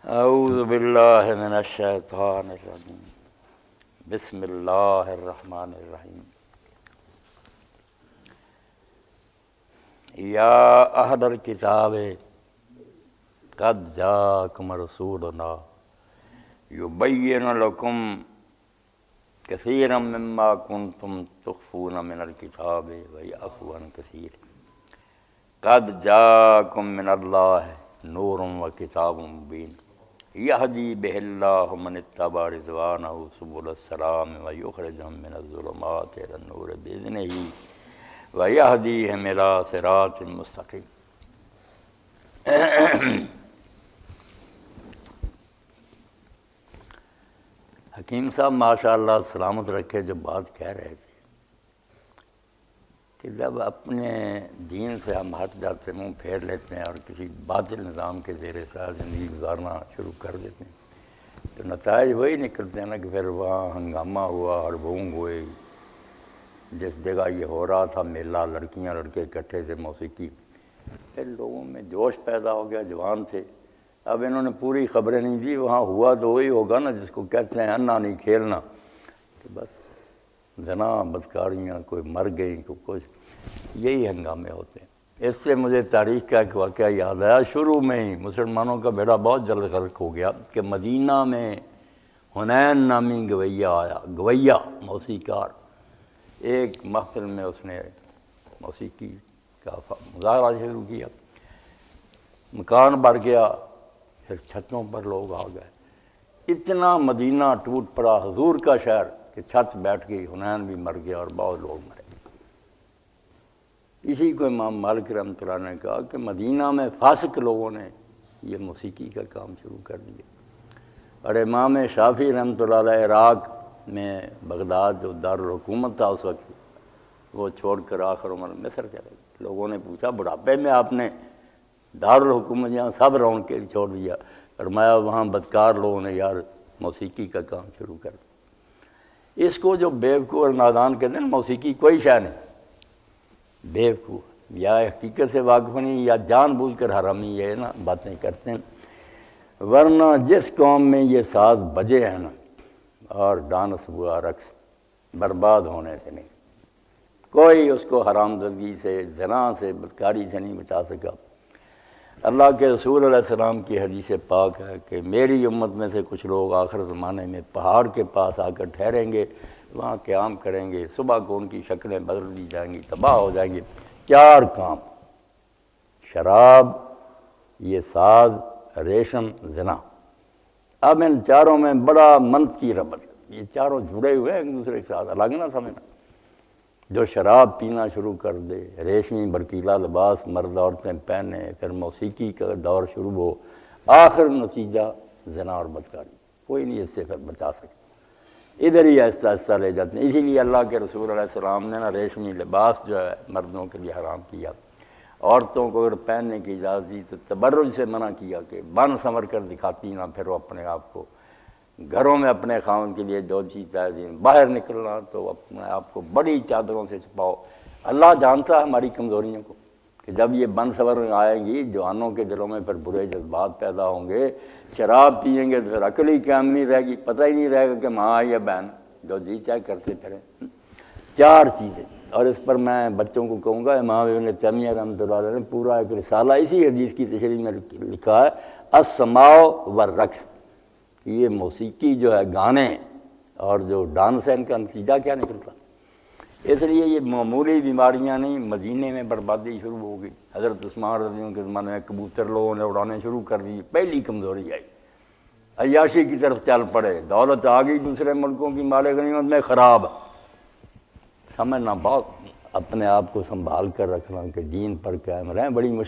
اعوذ باللہ من الشیطان الرجیم بسم اللہ الرحمن الرحیم یا اہل الکتاب قد جاءکم رسولنا یبین لکم کثیرا مما کنتم تخفون من الکتاب ویعفو عن کثیر قد جاءکم من اللہ نور و کتاب مبین یہدی بہ اللہ من اتبع رضوانہ سبل السلام ویخرجہم من الظلمات الی النور بإذنہ ویہدیہم الی صراط مستقیم۔ حکیم صاحب ماشاء اللہ سلامت رکھے جو بات کہہ رہے تھے کہ جب اپنے دین سے ہم ہٹ جاتے منہ پھیر لیتے ہیں اور کسی باطل نظام کے زیر سایہ زندگی گزارنا شروع کر دیتے ہیں تو نتائج وہی نکلتے ہیں نا کہ پھر وہاں ہنگامہ ہوا ہڑبونگ ہوئے، جس جگہ یہ ہو رہا تھا میلہ، لڑکیاں لڑکے اکٹھے تھے موسیقی، پھر لوگوں میں جوش پیدا ہو گیا، جوان تھے۔ اب انہوں نے پوری خبریں نہیں دی، وہاں ہوا تو وہی ہوگا نا جس کو کہتے ہیں انا نہیں کھیلنا، کہ بس زنا بدکاریاں، کوئی مر گئی، کوئی کچھ، یہی ہنگامے ہوتے ہیں۔ اس سے مجھے تاریخ کا ایک واقعہ یاد آیا، شروع میں ہی مسلمانوں کا بیڑا بہت جلد غرق ہو گیا کہ مدینہ میں حنین نامی گویہ آیا، گویہ موسیقار، ایک محفل میں اس نے موسیقی کا مظاہرہ شروع کیا، مکان بھر گیا، پھر چھتوں پر لوگ آ گئے، اتنا مدینہ ٹوٹ پڑا، حضور کا شہر، کہ چھت بیٹھ گئی، حنین بھی مر گیا اور بہت لوگ مرے۔ اسی کو امام مالک رحمۃ اللہ نے کہا کہ مدینہ میں فاسق لوگوں نے یہ موسیقی کا کام شروع کر دیا، اور امام شافعی رحمۃ اللہ علیہ عراق میں بغداد جو دارالحکومت تھا اس وقت، وہ چھوڑ کر آخر عمر مصر چلے گئے۔ لوگوں نے پوچھا بڑھاپے میں آپ نے دارالحکومت جہاں سب رون کے چھوڑ دیا؟ فرمایا وہاں بدکار لوگوں نے یار موسیقی کا کام شروع کر دیا۔ اس کو جو بیوقوف اور نادان کہتے ہیں نا، موسیقی کوئی شے نہیں، بیوقوف یا حقیقت سے واقف نہیں یا جان بوجھ کر حرامی یہ نا باتیں کرتے ہیں۔ ورنہ جس قوم میں یہ ساز بجے ہیں نا اور ڈانس ہوا، رقص، برباد ہونے سے نہیں، کوئی اس کو حرام زدگی سے، زنا سے، بدکاری سے نہیں بچا سکا۔ اللہ کے رسول علیہ السلام کی حدیث پاک ہے کہ میری امت میں سے کچھ لوگ آخر زمانے میں پہاڑ کے پاس آ کر ٹھہریں گے، وہاں قیام کریں گے، صبح کو ان کی شکلیں بدل دی جائیں گی، تباہ ہو جائیں گے۔ چار کام: شراب، یہ ساز، ریشم، زنا۔ اب ان چاروں میں بڑا منطقی ربط، یہ چاروں جڑے ہوئے ہیں ایک دوسرے کے ساتھ، الگ نہ سمجھنا۔ جو شراب پینا شروع کر دے، ریشمی برکیلا لباس مرد عورتیں پہنے، پھر موسیقی کا دور شروع ہو، آخر نتیجہ زنا اور بدکاری، کوئی نہیں اس سے پھر بچا سکتا۔ ادھر ہی آہستہ آہستہ لے جاتے ہیں۔ اسی لیے اللہ کے رسول علیہ السلام نے نا ریشمی لباس جو ہے مردوں کے لیے حرام کیا، عورتوں کو اگر پہننے کی اجازت دی تو تبرج سے منع کیا کہ بن سنور کر دکھاتی نہ پھر وہ اپنے آپ کو، گھروں میں اپنے خاوند کے لیے جو چیز چاہیے، باہر نکلنا تو اپنے آپ کو بڑی چادروں سے چھپاؤ۔ اللہ جانتا ہے ہماری کمزوریوں کو، کہ جب یہ بن سنور آئیں گی جوانوں کے دلوں میں پھر برے جذبات پیدا ہوں گے، شراب پئیں گے تو پھر عقل ہی قائم نہیں رہے گی، پتہ ہی نہیں رہے گا کہ ماں یا بہن، جو جی چاہے کرتے پھریں۔ چار چیزیں، اور اس پر میں بچوں کو کہوں گا، امام ابن تیمیہ رحمۃ اللہ علیہ نے پورا ایک رسالہ اسی حدیث کی تشریح میں لکھا ہے، السماع والرقص۔ یہ موسیقی جو ہے، گانے اور جو ڈانس ہے، ان کا نتیجہ کیا نکلتا؟ اس لیے یہ معمولی بیماریاں نہیں، مدینے میں بربادی شروع ہو گئی۔ حضرت عثمان رضی اللہ عنہ کے زمانے میں کبوتر لوگوں نے اڑانے شروع کر دی، پہلی کمزوری آئی، عیاشی کی طرف چل پڑے، دولت آ گئی دوسرے ملکوں کی مال غنیمت میں، خراب۔ سمجھنا بہت، اپنے آپ کو سنبھال کر رکھنا کہ دین پر قائم رہیں، بڑی